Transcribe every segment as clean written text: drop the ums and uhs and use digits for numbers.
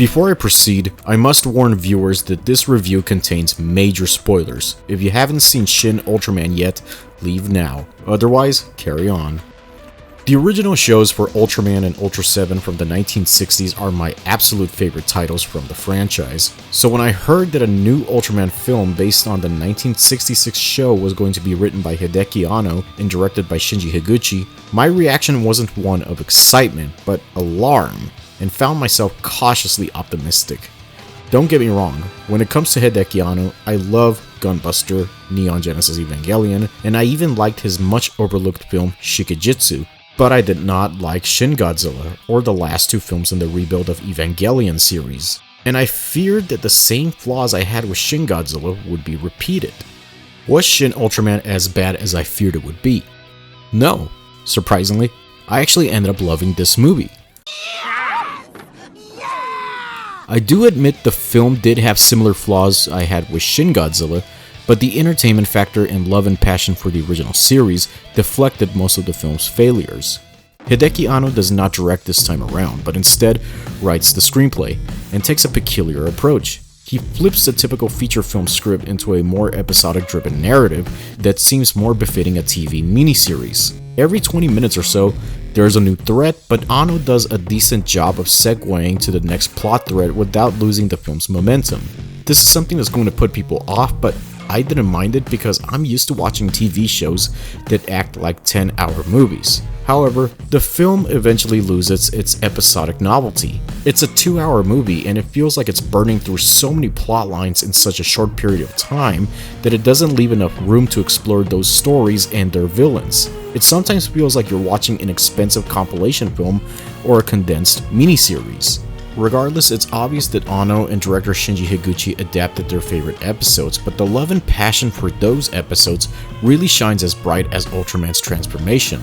Before I proceed, I must warn viewers that this review contains major spoilers. If you haven't seen Shin Ultraman yet, leave now. Otherwise, carry on. The original shows for Ultraman and Ultra 7 from the 1960s are my absolute favorite titles from the franchise, so when I heard that a new Ultraman film based on the 1966 show was going to be written by Hideki Anno and directed by Shinji Higuchi, my reaction wasn't one of excitement, but alarm, and found myself cautiously optimistic. Don't get me wrong, when it comes to Hideki Anno, I love Gunbuster, Neon Genesis Evangelion, and I even liked his much overlooked film Shikijitsu, but I did not like Shin Godzilla or the last two films in the rebuild of Evangelion series, and I feared that the same flaws I had with Shin Godzilla would be repeated. Was Shin Ultraman as bad as I feared it would be? No. Surprisingly, I actually ended up loving this movie. I do admit the film did have similar flaws I had with Shin Godzilla, but the entertainment factor and love and passion for the original series deflected most of the film's failures. Hideki Anno does not direct this time around, but instead writes the screenplay and takes a peculiar approach. He flips the typical feature film script into a more episodic-driven narrative that seems more befitting a TV miniseries. Every 20 minutes or so, there's a new threat, but Anno does a decent job of segueing to the next plot thread without losing the film's momentum. This is something that's going to put people off, but I didn't mind it because I'm used to watching TV shows that act like 10-hour movies. However, the film eventually loses its episodic novelty. It's a 2-hour movie and it feels like it's burning through so many plot lines in such a short period of time that it doesn't leave enough room to explore those stories and their villains. It sometimes feels like you're watching an expensive compilation film or a condensed miniseries. Regardless, it's obvious that Anno and director Shinji Higuchi adapted their favorite episodes, but the love and passion for those episodes really shines as bright as Ultraman's transformation.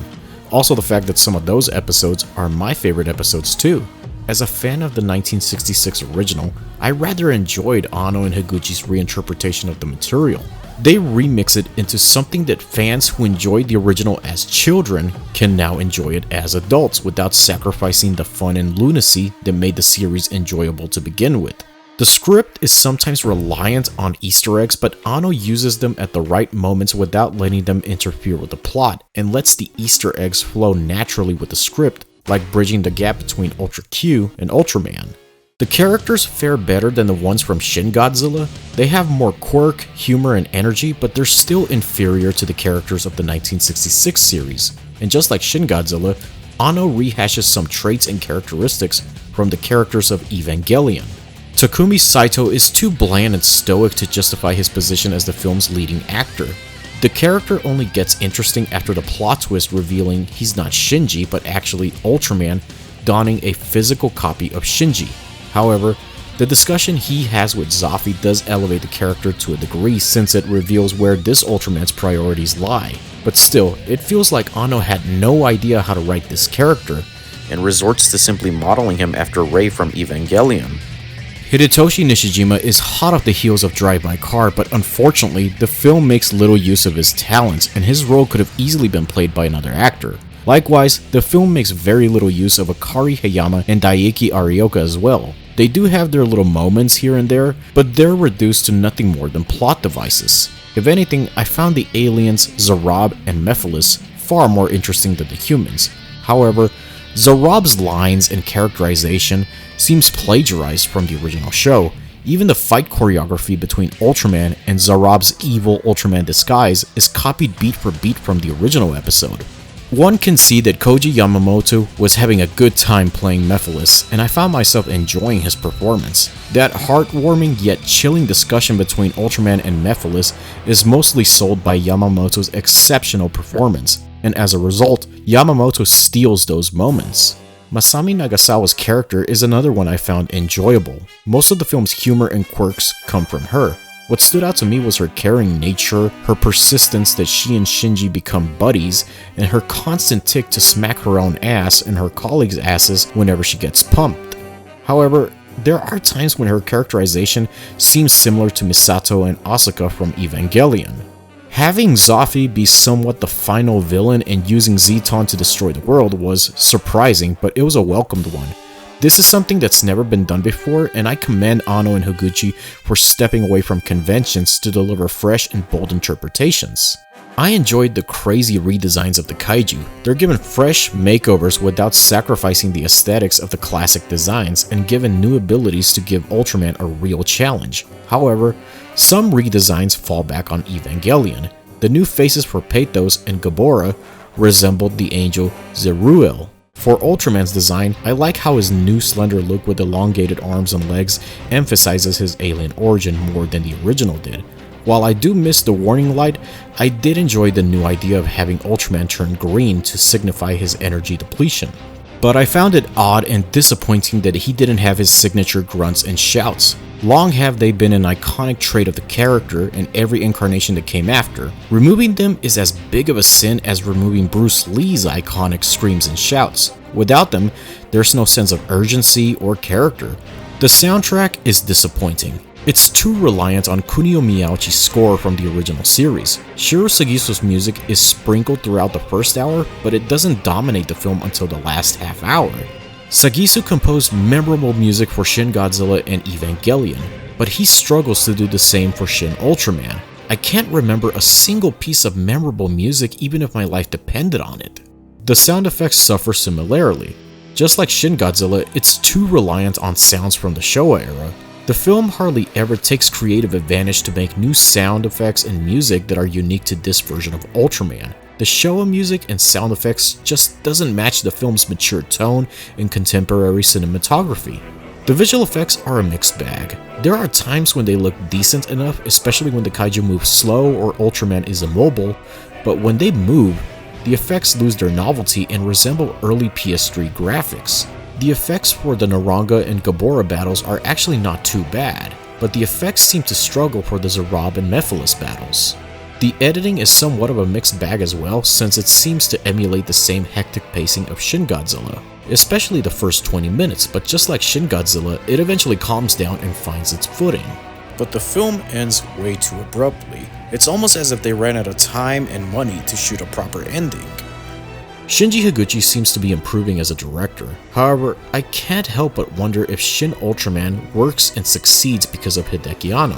Also, the fact that some of those episodes are my favorite episodes too. As a fan of the 1966 original, I rather enjoyed Anno and Higuchi's reinterpretation of the material. They remix it into something that fans who enjoyed the original as children can now enjoy it as adults without sacrificing the fun and lunacy that made the series enjoyable to begin with. The script is sometimes reliant on Easter eggs, but Anno uses them at the right moments without letting them interfere with the plot, and lets the Easter eggs flow naturally with the script, like bridging the gap between Ultra Q and Ultraman. The characters fare better than the ones from Shin Godzilla. They have more quirk, humor, and energy, but they're still inferior to the characters of the 1966 series. And just like Shin Godzilla, Anno rehashes some traits and characteristics from the characters of Evangelion. Takumi Saito is too bland and stoic to justify his position as the film's leading actor. The character only gets interesting after the plot twist revealing he's not Shinji but actually Ultraman, donning a physical copy of Shinji. However, the discussion he has with Zafy does elevate the character to a degree since it reveals where this Ultraman's priorities lie. But still, it feels like Anno had no idea how to write this character, and resorts to simply modeling him after Rei from Evangelion. Hidetoshi Nishijima is hot off the heels of Drive My Car, but unfortunately, the film makes little use of his talents, and his role could have easily been played by another actor. Likewise, the film makes very little use of Akari Hayama and Daiki Arioka as well. They do have their little moments here and there, but they're reduced to nothing more than plot devices. If anything, I found the aliens, Zarab and Mephiles, far more interesting than the humans. However, Zarab's lines and characterization seems plagiarized from the original show. Even the fight choreography between Ultraman and Zarab's evil Ultraman disguise is copied beat for beat from the original episode. One can see that Koji Yamamoto was having a good time playing Mephiles, and I found myself enjoying his performance. That heartwarming yet chilling discussion between Ultraman and Mephiles is mostly sold by Yamamoto's exceptional performance, and as a result, Yamamoto steals those moments. Masami Nagasawa's character is another one I found enjoyable. Most of the film's humor and quirks come from her. What stood out to me was her caring nature, her persistence that she and Shinji become buddies, and her constant tick to smack her own ass and her colleagues' asses whenever she gets pumped. However, there are times when her characterization seems similar to Misato and Asuka from Evangelion. Having Zafy be somewhat the final villain and using Zeton to destroy the world was surprising, but it was a welcomed one. This is something that's never been done before, and I commend Anno and Higuchi for stepping away from conventions to deliver fresh and bold interpretations. I enjoyed the crazy redesigns of the kaiju. They're given fresh makeovers without sacrificing the aesthetics of the classic designs and given new abilities to give Ultraman a real challenge. However, some redesigns fall back on Evangelion. The new faces for Pathos and Gabora resembled the angel Zeruel. For Ultraman's design, I like how his new slender look with elongated arms and legs emphasizes his alien origin more than the original did. While I do miss the warning light, I did enjoy the new idea of having Ultraman turn green to signify his energy depletion. But I found it odd and disappointing that he didn't have his signature grunts and shouts. Long have they been an iconic trait of the character in every incarnation that came after. Removing them is as big of a sin as removing Bruce Lee's iconic screams and shouts. Without them, there's no sense of urgency or character. The soundtrack is disappointing. It's too reliant on Kunio Miyauchi's score from the original series. Shiro Sagisu's music is sprinkled throughout the first hour, but it doesn't dominate the film until the last half hour. Sagisu composed memorable music for Shin Godzilla and Evangelion, but he struggles to do the same for Shin Ultraman. I can't remember a single piece of memorable music even if my life depended on it. The sound effects suffer similarly. Just like Shin Godzilla, it's too reliant on sounds from the Showa era. The film hardly ever takes creative advantage to make new sound effects and music that are unique to this version of Ultraman. The Showa music and sound effects just doesn't match the film's mature tone and contemporary cinematography. The visual effects are a mixed bag. There are times when they look decent enough, especially when the kaiju move slow or Ultraman is immobile, but when they move, the effects lose their novelty and resemble early PS3 graphics. The effects for the Naranga and Gabora battles are actually not too bad, but the effects seem to struggle for the Zerab and Mephiles battles. The editing is somewhat of a mixed bag as well, since it seems to emulate the same hectic pacing of Shin Godzilla, especially the first 20 minutes, but just like Shin Godzilla, it eventually calms down and finds its footing. But the film ends way too abruptly. It's almost as if they ran out of time and money to shoot a proper ending. Shinji Higuchi seems to be improving as a director. However, I can't help but wonder if Shin Ultraman works and succeeds because of Hideki Anno.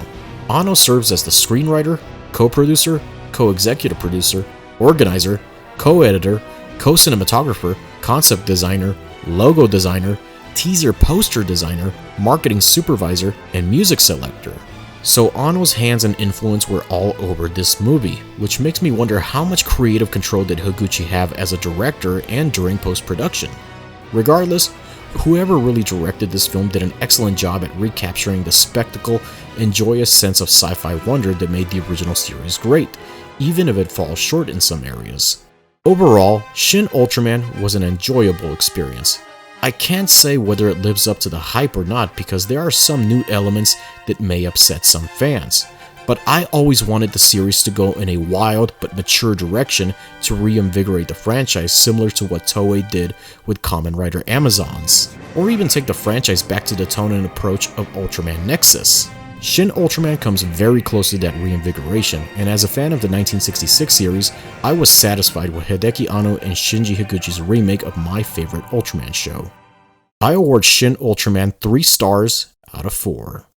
Anno serves as the screenwriter, co-producer, co-executive producer, organizer, co-editor, co-cinematographer, concept designer, logo designer, teaser poster designer, marketing supervisor, and music selector. So Anno's hands and influence were all over this movie, which makes me wonder how much creative control did Higuchi have as a director and during post-production. Regardless, whoever really directed this film did an excellent job at recapturing the spectacle and joyous sense of sci-fi wonder that made the original series great, even if it falls short in some areas. Overall, Shin Ultraman was an enjoyable experience. I can't say whether it lives up to the hype or not because there are some new elements that may upset some fans, but I always wanted the series to go in a wild but mature direction to reinvigorate the franchise, similar to what Toei did with Kamen Rider Amazons, or even take the franchise back to the tone and approach of Ultraman Nexus. Shin Ultraman comes very close to that reinvigoration, and as a fan of the 1966 series, I was satisfied with Hideki Anno and Shinji Higuchi's remake of my favorite Ultraman show. I award Shin Ultraman 3 stars out of 4.